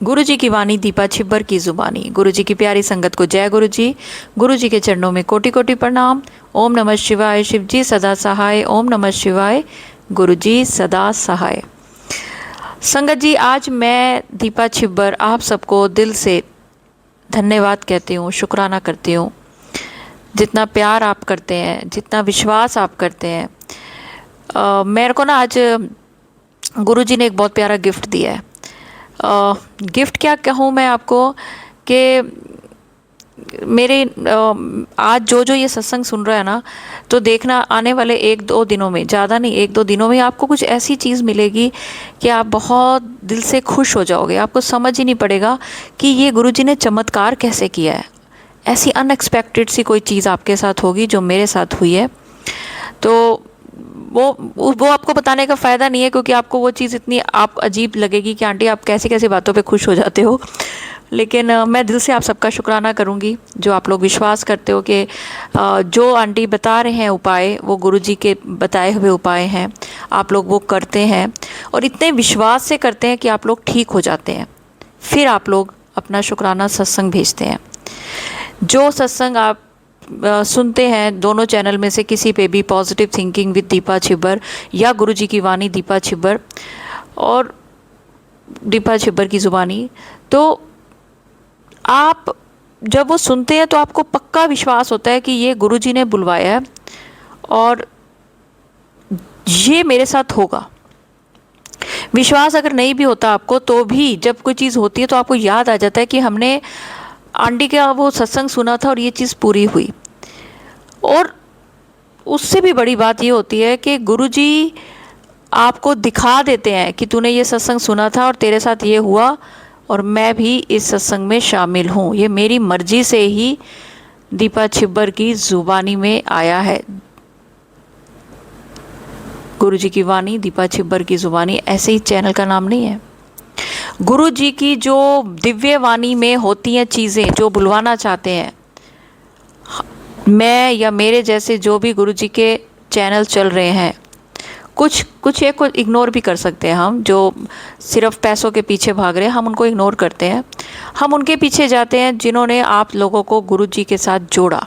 गुरु जी की वाणी दीपा छिब्बर की जुबानी। गुरु जी की प्यारी संगत को जय गुरु जी। गुरु जी के चरणों में कोटि कोटि प्रणाम। ओम नमः शिवाय। शिव जी सदा सहाय। ओम नमः शिवाय। गुरु जी सदा सहाय। संगत जी, आज मैं दीपा छिब्बर आप सबको दिल से धन्यवाद कहती हूँ, शुक्राना करती हूँ। जितना प्यार आप करते हैं, जितना विश्वास आप करते हैं। मेरे को ना आज गुरु जी ने एक बहुत प्यारा गिफ्ट दिया है। गिफ्ट क्या कहूँ मैं आपको कि मेरे आज जो जो ये सत्संग सुन रहा है ना, तो देखना आने वाले एक दो दिनों में, ज़्यादा नहीं, एक दो दिनों में आपको कुछ ऐसी चीज़ मिलेगी कि आप बहुत दिल से खुश हो जाओगे। आपको समझ ही नहीं पड़ेगा कि ये गुरुजी ने चमत्कार कैसे किया है। ऐसी अनएक्सपेक्टेड सी कोई चीज़ आपके साथ होगी जो मेरे साथ हुई है। तो वो आपको बताने का फ़ायदा नहीं है, क्योंकि आपको वो चीज़ इतनी आप अजीब लगेगी कि आंटी आप कैसी कैसी बातों पे खुश हो जाते हो। लेकिन मैं दिल से आप सबका शुक्राना करूँगी जो आप लोग विश्वास करते हो कि जो आंटी बता रहे हैं उपाय, वो गुरुजी के बताए हुए उपाय हैं, आप लोग वो करते हैं और इतने विश्वास से करते हैं कि आप लोग ठीक हो जाते हैं। फिर आप लोग अपना शुक्राना सत्संग भेजते हैं। जो सत्संग आप सुनते हैं दोनों चैनल में से किसी पे भी, positive thinking with Deepa Chhibber या गुरुजी की वाणी दीपा छिब्बर और दीपा छिब्बर की ज़ुबानी, तो आप जब वो सुनते हैं तो आपको पक्का विश्वास होता है कि ये गुरुजी ने बुलवाया है और ये मेरे साथ होगा। विश्वास अगर नहीं भी होता आपको, तो भी जब कोई चीज़ होती है तो आपको याद आ जाता है कि हमने आंटी का वो सत्संग सुना था और ये चीज़ पूरी हुई। और उससे भी बड़ी बात ये होती है कि गुरुजी आपको दिखा देते हैं कि तूने ये सत्संग सुना था और तेरे साथ ये हुआ और मैं भी इस सत्संग में शामिल हूँ। ये मेरी मर्जी से ही दीपा छिब्बर की ज़ुबानी में आया है। गुरुजी की वाणी दीपा छिब्बर की ज़ुबानी, ऐसे ही चैनल का नाम नहीं है। गुरु जी की जो दिव्य वाणी में होती हैं चीज़ें जो बुलवाना चाहते हैं, मैं या मेरे जैसे जो भी गुरु जी के चैनल चल रहे हैं, कुछ एक को इग्नोर भी कर सकते हैं हम, जो सिर्फ पैसों के पीछे भाग रहे हैं, हम उनको इग्नोर करते हैं। हम उनके पीछे जाते हैं जिन्होंने आप लोगों को गुरु जी के साथ जोड़ा,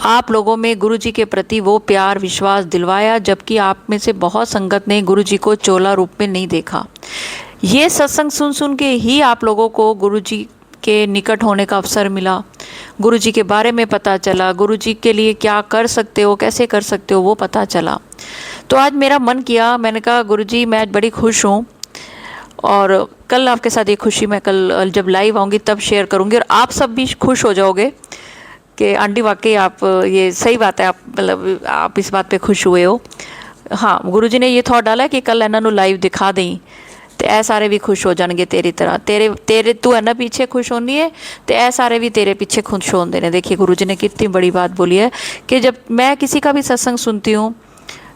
आप लोगों में गुरु जी के प्रति वो प्यार विश्वास दिलवाया, जबकि आप में से बहुत संगत ने गुरु जी को चोला रूप में नहीं देखा। ये सत्संग सुन सुन के ही आप लोगों को गुरु जी के निकट होने का अवसर मिला, गुरु जी के बारे में पता चला, गुरु जी के लिए क्या कर सकते हो, कैसे कर सकते हो, वो पता चला। तो आज मेरा मन किया, मैंने कहा गुरु जी मैं आज बड़ी खुश हूँ और कल आपके साथ ये खुशी मैं कल जब लाइव आऊँगी तब शेयर करूँगी और आप सब भी खुश हो जाओगे कि आंटी वाकई आप, ये सही बात है, आप मतलब आप इस बात पे खुश हुए हो। हाँ, गुरुजी ने ये थॉट डाला कि कल इन्हों लाइव दिखा दें तो ऐ सारे भी खुश हो जाएंगे तेरी तरह। तेरे तेरे तू है ना पीछे खुश होनी है तो ऐ सारे भी तेरे पीछे खुश होते हैं। देखिए गुरुजी ने कितनी बड़ी बात बोली है कि जब मैं किसी का भी सत्संग सुनती हूँ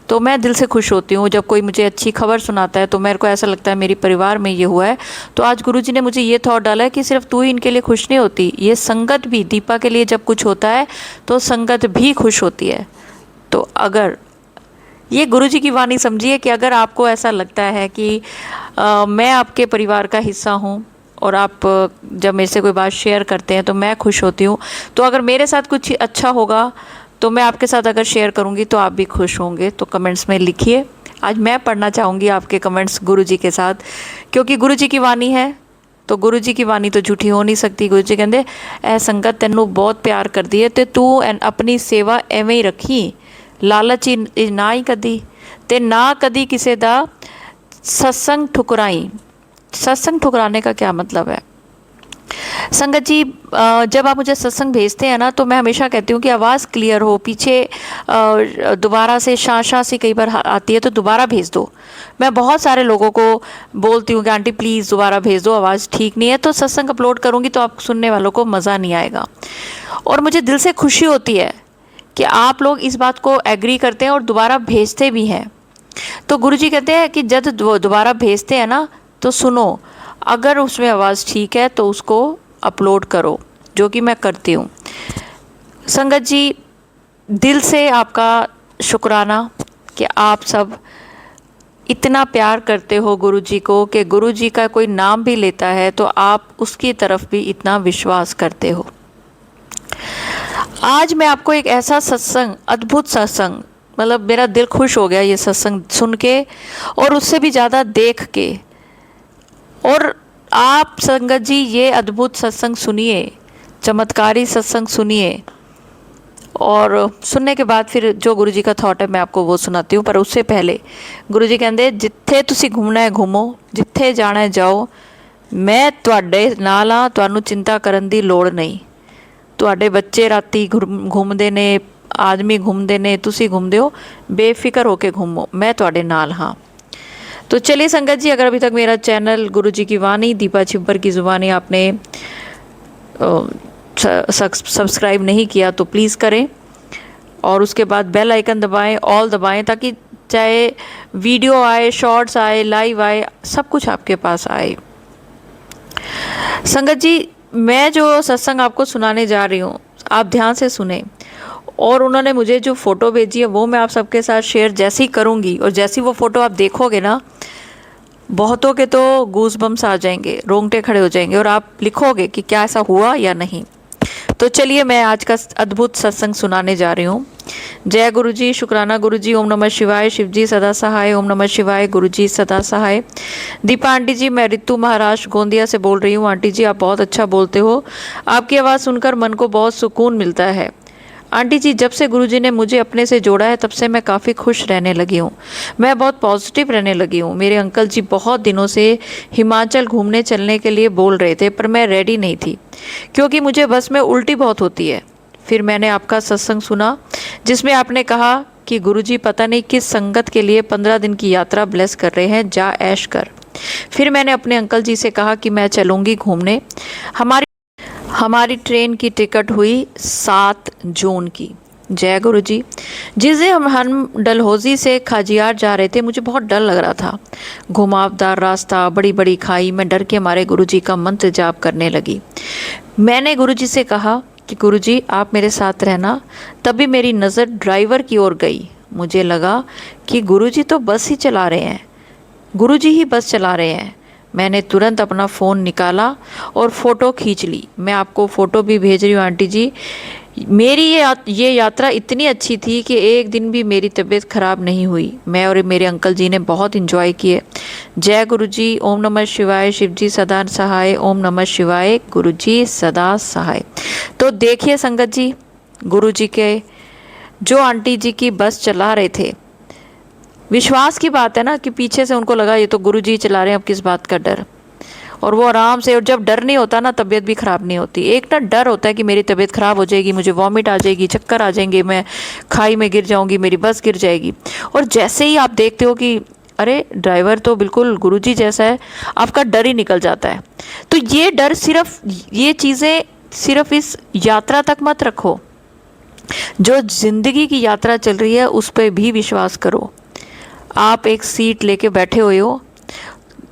तो मैं दिल से खुश होती हूँ। जब कोई मुझे अच्छी खबर सुनाता है तो मेरे को ऐसा लगता है मेरे परिवार में ये हुआ है। तो आज गुरुजी ने मुझे ये थॉट डाला है कि सिर्फ तू ही इनके लिए खुश नहीं होती, ये संगत भी, दीपा के लिए जब कुछ होता है तो संगत भी खुश होती है। तो अगर ये गुरुजी की वाणी समझिए कि अगर आपको ऐसा लगता है कि मैं आपके परिवार का हिस्सा हूँ और आप जब मेरे से कोई बात शेयर करते हैं तो मैं खुश होती हूँ, तो अगर मेरे साथ कुछ अच्छा होगा तो मैं आपके साथ अगर शेयर करूँगी तो आप भी खुश होंगे। तो कमेंट्स में लिखिए। आज मैं पढ़ना चाहूँगी आपके कमेंट्स गुरुजी के साथ, क्योंकि गुरुजी की वाणी है तो गुरुजी की वाणी तो झूठी हो नहीं सकती। गुरुजी कहते ऐ संगत तेनू बहुत प्यार कर दी है तो तू अपनी सेवा एवें ही रखी, लालच ही ना ही कदी ते ना कदी किसी दा सत्संग ठुकराई। सत्संग ठुकराने का क्या मतलब है संगत जी? जब आप मुझे सत्संग भेजते हैं ना तो मैं हमेशा कहती हूँ कि आवाज़ क्लियर हो, पीछे दोबारा से शां सी कई बार आती है तो दोबारा भेज दो। मैं बहुत सारे लोगों को बोलती हूँ कि आंटी प्लीज़ दोबारा भेज दो, आवाज़ ठीक नहीं है। तो सत्संग अपलोड करूँगी तो आप सुनने वालों को मज़ा नहीं आएगा। और मुझे दिल से खुशी होती है कि आप लोग इस बात को एग्री करते हैं और दोबारा भेजते भी हैं। तो गुरुजी कहते हैं कि जब दोबारा भेजते हैं ना तो सुनो, अगर उसमें आवाज़ ठीक है तो उसको अपलोड करो, जो कि मैं करती हूँ। संगत जी, दिल से आपका शुक्राना कि आप सब इतना प्यार करते हो गुरु जी को कि गुरु जी का कोई नाम भी लेता है तो आप उसकी तरफ भी इतना विश्वास करते हो। आज मैं आपको एक ऐसा सत्संग, अद्भुत सत्संग, मतलब मेरा दिल खुश हो गया ये सत्संग सुन के और उससे भी ज़्यादा देख के। और आप संगत जी ये अद्भुत सत्संग सुनिए, चमत्कारी सत्संग सुनिए, और सुनने के बाद फिर जो गुरु जी का थॉट है मैं आपको वो सुनाती हूँ। पर उससे पहले गुरु जी कहते जिथे तुसी घूमना है घूमो, जिथे जाना है जाओ, मैं तुहाडे नाल हाँ, तुहानू चिंता करन दी लोड़ नहीं। तुहाडे बच्चे राती घूमदे ने, आदमी घूमदे ने, तुसी घूमदे हो, बेफिक्र होके घूमो, मैं तुहाडे नाल हाँ। तो चलिए संगत जी, अगर अभी तक मेरा चैनल गुरु जी की वाणी दीपा छिब्बर की ज़ुबानी आपने सब्सक्राइब नहीं किया तो प्लीज़ करें, और उसके बाद बेल आइकन दबाएं, ऑल दबाएं, ताकि चाहे वीडियो आए, शॉर्ट्स आए, लाइव आए, सब कुछ आपके पास आए। संगत जी, मैं जो सत्संग आपको सुनाने जा रही हूँ आप ध्यान से सुने, और उन्होंने मुझे जो फ़ोटो भेजी है वो मैं आप सबके साथ शेयर जैसी करूँगी, और जैसी वो फ़ोटो आप देखोगे ना, बहुतों के तो गूज बम्स आ जाएंगे, रोंगटे खड़े हो जाएंगे, और आप लिखोगे कि क्या ऐसा हुआ या नहीं। तो चलिए मैं आज का अद्भुत सत्संग सुनाने जा रही हूँ। जय गुरु जी, शुक्राना गुरु जी, ओम नमः शिवाय, शिव जी सदा सहाय, ओम नमः शिवाय, गुरु जी सदा सहाय। दीपा आंटी जी, मैं रितु महाराष्ट्र गोंदिया से बोल रही हूँ। आंटी जी आप बहुत अच्छा बोलते हो, आपकी आवाज़ सुनकर मन को बहुत सुकून मिलता है। आंटी जी, जब से गुरुजी ने मुझे अपने से जोड़ा है तब से मैं काफ़ी खुश रहने लगी हूँ, मैं बहुत पॉजिटिव रहने लगी हूँ। मेरे अंकल जी बहुत दिनों से हिमाचल घूमने चलने के लिए बोल रहे थे, पर मैं रेडी नहीं थी क्योंकि मुझे बस में उल्टी बहुत होती है। फिर मैंने आपका सत्संग सुना जिसमें आपने कहा कि गुरुजी पता नहीं किस संगत के लिए 15 दिन की यात्रा ब्लेस कर रहे हैं, जा ऐश कर। फिर मैंने अपने अंकल जी से कहा कि मैं चलूँगी घूमने। हमारी ट्रेन की टिकट हुई 7 जून की। जय गुरु जी। जिस दिन हम डलहौजी से खाजियार जा रहे थे मुझे बहुत डर लग रहा था, घुमावदार रास्ता, बड़ी बड़ी खाई। मैं डर के मारे गुरु जी का मंत्र जाप करने लगी। मैंने गुरु जी से कहा कि गुरु जी आप मेरे साथ रहना। तभी मेरी नज़र ड्राइवर की ओर गई। मुझे लगा कि गुरु जी तो बस ही चला रहे हैं, गुरु जी ही बस चला रहे हैं। मैंने तुरंत अपना फ़ोन निकाला और फ़ोटो खींच ली। मैं आपको फ़ोटो भी भेज रही हूँ आंटी जी। मेरी ये यात्रा इतनी अच्छी थी कि एक दिन भी मेरी तबीयत ख़राब नहीं हुई। मैं और मेरे अंकल जी ने बहुत इन्जॉय किए। जय गुरु जी, ओम नमः शिवाय, शिव जी सदा सहाय, ओम नमः शिवाय, गुरु जी सदा सहाय। तो देखिए संगत जी, गुरु जी के जो आंटी जी की बस चला रहे थे, विश्वास की बात है ना कि पीछे से उनको लगा ये तो गुरुजी चला रहे हैं, अब किस बात का डर। और वो आराम से, और जब डर नहीं होता ना तबीयत भी ख़राब नहीं होती। एक ना डर होता है कि मेरी तबीयत ख़राब हो जाएगी, मुझे वॉमिट आ जाएगी, चक्कर आ जाएंगे, मैं खाई में गिर जाऊंगी, मेरी बस गिर जाएगी। और जैसे ही आप देखते हो कि अरे ड्राइवर तो बिल्कुल गुरुजी जैसा है, आपका डर ही निकल जाता है। तो ये डर सिर्फ, ये चीज़ें सिर्फ इस यात्रा तक मत रखो, जो ज़िंदगी की यात्रा चल रही है उस पर भी विश्वास करो। आप एक सीट लेके बैठे हुए हो,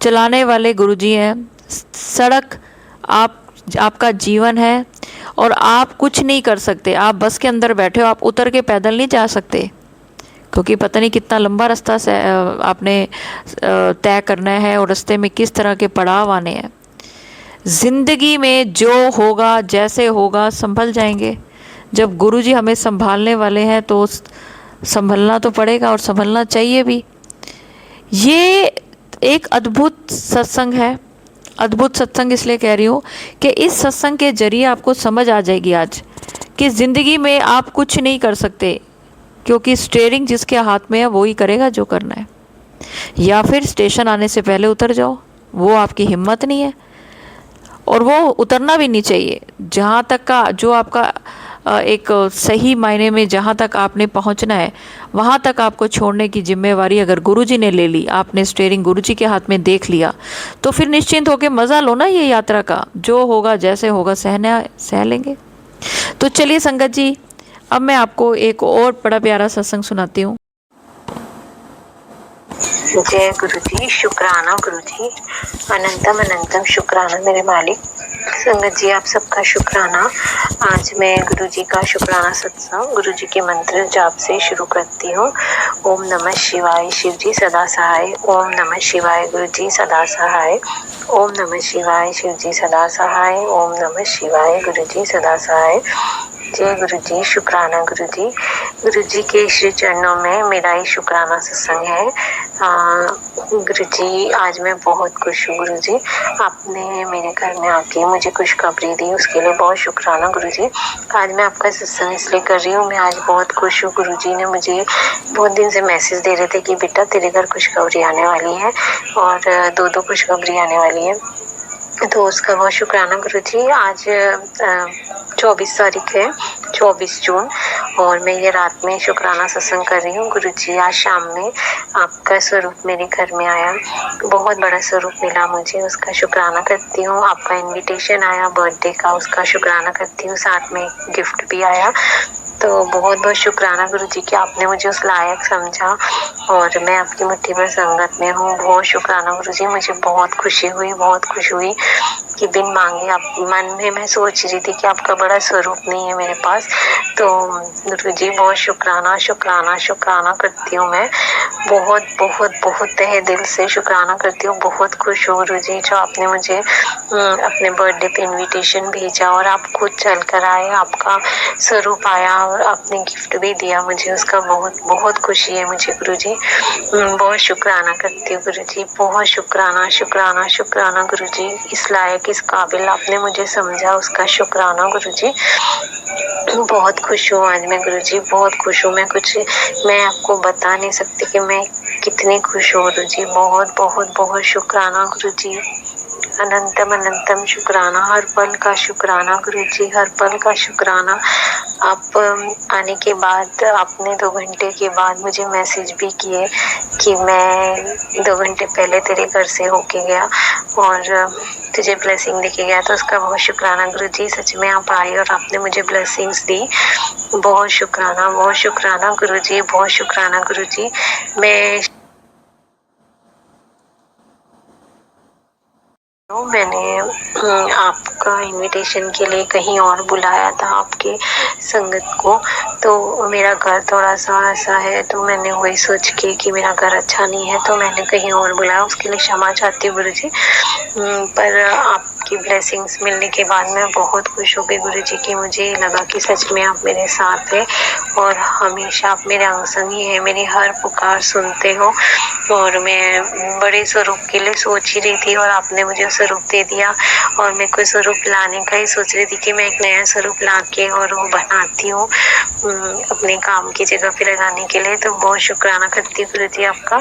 चलाने वाले गुरुजी हैं, सड़क आपका जीवन है, और आप कुछ नहीं कर सकते। आप बस के अंदर बैठे हो, आप उतर के पैदल नहीं जा सकते क्योंकि पता नहीं कितना लंबा रास्ता आपने तय करना है, और रास्ते में किस तरह के पड़ाव आने हैं। ज़िंदगी में जो होगा जैसे होगा संभल जाएंगे। जब गुरुजी हमें संभालने वाले हैं तो संभलना तो पड़ेगा, और संभलना चाहिए भी। ये एक अद्भुत सत्संग है। अद्भुत सत्संग इसलिए कह रही हूँ कि इस सत्संग के जरिए आपको समझ आ जाएगी आज कि ज़िंदगी में आप कुछ नहीं कर सकते, क्योंकि स्टीयरिंग जिसके हाथ में है वो ही करेगा जो करना है। या फिर स्टेशन आने से पहले उतर जाओ, वो आपकी हिम्मत नहीं है, और वो उतरना भी नहीं चाहिए। जहाँ तक का जो आपका एक सही मायने में जहाँ तक आपने पहुँचना है वहाँ तक आपको छोड़ने की जिम्मेवारी अगर गुरुजी ने ले ली, आपने स्टीयरिंग गुरुजी के हाथ में देख लिया, तो फिर निश्चिंत होकर मज़ा लो ना ये यात्रा का। जो होगा जैसे होगा सह लेंगे। तो चलिए संगत जी, अब मैं आपको एक और बड़ा प्यारा सत्संग सुनाती हूँ। जय गुरु जी, शुक्राना गुरु जी, अनंतम अनंतम शुक्राना मेरे मालिक। संगत जी, आप सबका शुक्राना। आज मैं गुरु जी का शुक्राना सत्संग गुरु जी के मंत्र जाप से शुरू करती हूँ। ओम नमः शिवाय, शिव जी सदा सहाय। ओम नमः शिवाय, गुरु जी सदा सहाय। ओम नमः शिवाय, शिव जी सदा सहाय। ओम नमः शिवाय, गुरु जी सदा सहाय। जय गुरु जी। शुक्राना गुरु जी। गुरु जी के श्री चरणों में मेरा ही शुक्राना सत्संग है। गुरु जी, आज मैं बहुत खुश हूँ गुरु जी। आपने मेरे घर में आके मुझे खुशखबरी दी, उसके लिए बहुत शुक्राना गुरु जी। आज मैं आपका सत्संग इसलिए कर रही हूँ, मैं आज बहुत खुश हूँ। गुरु जी ने मुझे बहुत दिन से मैसेज दे रहे थे कि बेटा तेरे घर खुशखबरी आने वाली है और दो खुशखबरी आने वाली है, तो उसका बहुत शुक्राना गुरु जी। आज 24 तारीख है, 24 जून, और मैं ये रात में शुक्राना सत्संग कर रही हूँ गुरु जी। आज शाम में आपका स्वरूप मेरे घर में आया, बहुत बड़ा स्वरूप मिला मुझे, उसका शुक्राना करती हूँ। आपका इनविटेशन आया बर्थडे का, उसका शुक्राना करती हूँ। साथ में गिफ्ट भी आया, तो बहुत बहुत शुक्राना गुरु जी कि आपने मुझे उस लायक समझा और मैं आपकी मुट्ठी भर संगत में हूँ। बहुत शुक्राना गुरु जी। मुझे बहुत खुशी हुई, बहुत खुशी हुई कि बिन मांगे आप, मन में मैं सोच रही थी कि आपका बड़ा स्वरूप नहीं है मेरे पास, तो गुरु जी बहुत शुक्राना शुक्राना शुक्राना करती हूँ। मैं बहुत बहुत बहुत तहे दिल से शुक्राना करती हूँ। बहुत खुश हूँ गुरु जी जो आपने मुझे अपने बर्थडे पे इनविटेशन भेजा और आप खुद चल कर आए, आपका स्वरूप आया और आपने गिफ्ट भी दिया मुझे, उसका बहुत बहुत खुशी है मुझे गुरु जी। बहुत शुक्राना करती हूँ गुरु जी। बहुत शुक्राना शुक्राना शुक्राना गुरु जी। इस लायक, इस काबिल आपने मुझे समझा, उसका शुक्राना गुरु जी। बहुत खुश हूँ आज मैं गुरु जी, बहुत खुश हूँ। मैं आपको बता नहीं सकती कि मैं कितनी खुश हूँ गुरु जी। बहुत बहुत बहुत शुक्राना गुरु जी। अनंतम अनंतम शुक्राना, हर पल का शुक्राना गुरु जी, हर पल का शुक्राना। आप आने के बाद, आपने 2 घंटे के बाद मुझे मैसेज भी किए कि मैं 2 घंटे पहले तेरे घर से होके गया और तुझे ब्लेसिंग देके गया, तो उसका बहुत शुक्राना गुरु जी। सच में आप आए और आपने मुझे ब्लेसिंग्स दी, बहुत शुक्राना गुरु जी, बहुत शुक्राना गुरु जी। मैंने आपका इनविटेशन के लिए कहीं और बुलाया था आपके संगत को, तो मेरा घर थोड़ा सा ऐसा है, तो मैंने वही सोच के कि मेरा घर अच्छा नहीं है तो मैंने कहीं और बुलाया, उसके लिए क्षमा चाहती हूँ गुरु जी। पर आपकी ब्लेसिंग्स मिलने के बाद मैं बहुत खुश हो गई गुरु जी की मुझे लगा कि सच में आप मेरे साथ हैं और हमेशा आप मेरे अंग संग ही है, मेरी हर पुकार सुनते हो। और मैं बड़े स्वरूप के लिए सोच ही रही थी और आपने मुझे स्वरूप दे दिया और मैं कोई स्वरूप लाने का ही सोच रही थी कि मैं एक नया स्वरूप ला के और वो बनाती हूँ अपने काम की जगह पे लगाने के लिए। तो बहुत शुक्राना करती हूँ गुरु जी आपका।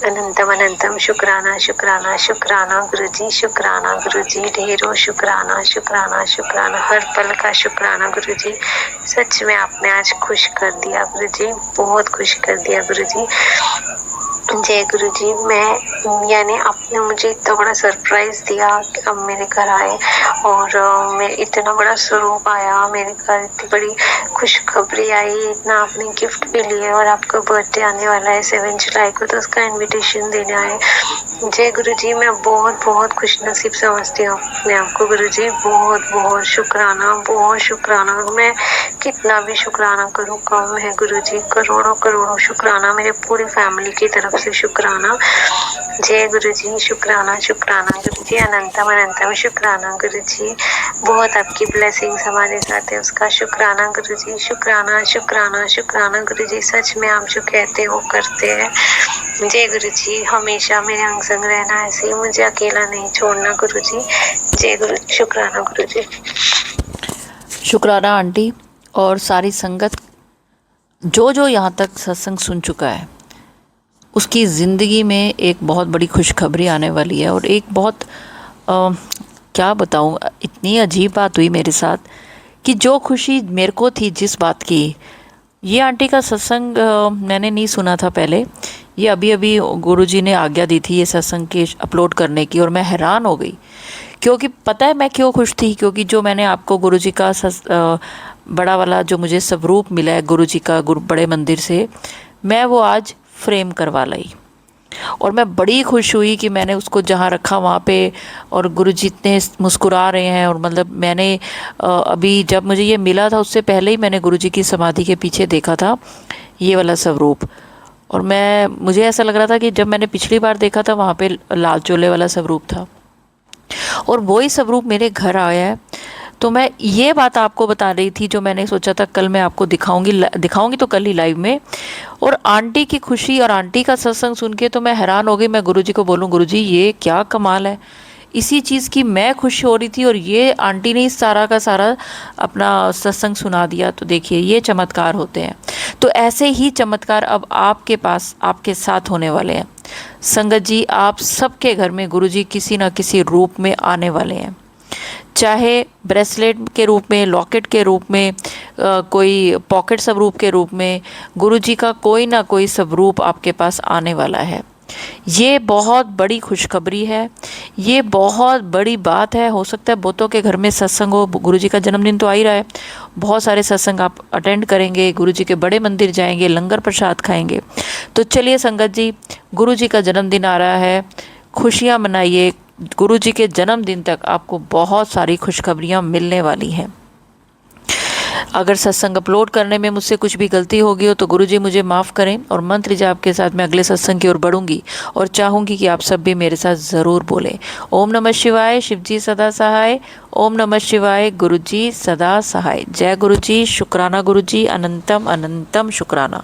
अनंतम अनंतम शुक्राना शुक्राना शुक्राना गुरु जी, शुक्राना गुरु जी, ढेरों शुक्राना शुक्राना शुक्राना, हर पल का शुक्राना गुरु जी। सच में आपने आज खुश कर दिया गुरु जी, बहुत खुश कर दिया गुरु जी। जय गुरु जी। यानी आपने मुझे इतना बड़ा सरप्राइज दिया कि अब मेरे घर आए और मैं इतना बड़ा स्वरूप आया मेरे घर, इतनी बड़ी खुशखबरी आई, इतना आपने गिफ्ट भी लिए और आपका बर्थडे आने वाला है 7 जुलाई को, तो उसका इनविटेशन देने आए। जय गुरु जी। मैं बहुत बहुत खुश नसीब समझती हूँ अपने आपको गुरु जी। बहुत बहुत शुक्राना, बहुत शुक्राना। मैं कितना भी शुक्राना करूँ कम है गुरु जी। करोड़ों करोड़ों शुक्राना, मेरे पूरी फैमिली की तरफ से शुक्राना। जय गुरु जी। शुक्राना शुक्राना गुरु जी, अनंतम अनंतम शुक्राना गुरु जी। बहुत आपकी ब्लेसिंग्स हमारे साथ है, उसका शुक्राना गुरु जी। शुक्राना शुक्राना शुक्राना गुरु जी। सच में आप जो कहते हो करते हैं। जय गुरु जी। हमेशा मेरे अंग संग रहना, ऐसे ही मुझे अकेला नहीं छोड़ना गुरु जी। जय गुरु। शुक्राना गुरु जी। शुक्राना आंटी और सारी संगत जो यहाँ तक सत्संग सुन चुका है उसकी ज़िंदगी में एक बहुत बड़ी खुशखबरी आने वाली है। और एक बहुत क्या बताऊँ, इतनी अजीब बात हुई मेरे साथ कि जो खुशी मेरे को थी जिस बात की, ये आंटी का सत्संग मैंने नहीं सुना था पहले। ये अभी अभी गुरुजी ने आज्ञा दी थी ये सत्संग के अपलोड करने की, और मैं हैरान हो गई। क्योंकि पता है मैं क्यों खुश थी, क्योंकि जो मैंने आपको गुरुजी का बड़ा वाला जो मुझे स्वरूप मिला है गुरुजी का बड़े मंदिर से, मैं वो आज फ्रेम करवा लाई। और मैं बड़ी खुश हुई कि मैंने उसको जहाँ रखा वहाँ पे, और गुरुजी इतने मुस्कुरा रहे हैं। और मतलब मैंने अभी जब मुझे ये मिला था उससे पहले ही मैंने गुरुजी की समाधि के पीछे देखा था ये वाला स्वरूप। और मुझे ऐसा लग रहा था कि जब मैंने पिछली बार देखा था वहाँ पे लाल चोले वाला स्वरूप था, और वही स्वरूप मेरे घर आया है। तो मैं ये बात आपको बता रही थी जो मैंने सोचा था कल मैं आपको दिखाऊंगी तो कल ही लाइव में। और आंटी की खुशी और आंटी का सत्संग सुन के तो मैं हैरान हो गई। मैं गुरुजी को बोलूं, गुरुजी ये क्या कमाल है, इसी चीज़ की मैं खुश हो रही थी और ये आंटी ने इस सारा का सारा अपना सत्संग सुना दिया। तो देखिए ये चमत्कार होते हैं। तो ऐसे ही चमत्कार अब आपके पास आपके साथ होने वाले हैं। संगत जी, आप सबके घर में गुरुजी किसी न किसी रूप में आने वाले हैं, चाहे ब्रेसलेट के रूप में, लॉकेट के रूप में, कोई पॉकेट स्वरूप के रूप में। गुरुजी का कोई ना कोई स्वरूप आपके पास आने वाला है। ये बहुत बड़ी खुशखबरी है, ये बहुत बड़ी बात है। हो सकता है बहुतों के घर में सत्संग हो, गुरुजी का जन्मदिन तो आ ही रहा है, बहुत सारे सत्संग आप अटेंड करेंगे, गुरुजी के बड़े मंदिर जाएंगे, लंगर प्रसाद खाएंगे। तो चलिए संगत जी, गुरुजी का जन्मदिन आ रहा है, खुशियाँ मनाइए। गुरुजी के जन्मदिन तक आपको बहुत सारी खुशखबरियाँ मिलने वाली हैं। अगर सत्संग अपलोड करने में मुझसे कुछ भी गलती होगी हो तो गुरुजी मुझे माफ़ करें, और मंत्र जाप के साथ मैं अगले सत्संग की ओर बढ़ूंगी और चाहूँगी कि आप सब भी मेरे साथ ज़रूर बोलें। ओम नमः शिवाय, शिवजी सदा सहाय। ओम नमः शिवाय, गुरुजी सदा सहाय। जय गुरुजी, शुक्राना गुरुजी, अनंतम अनंतम शुक्राना।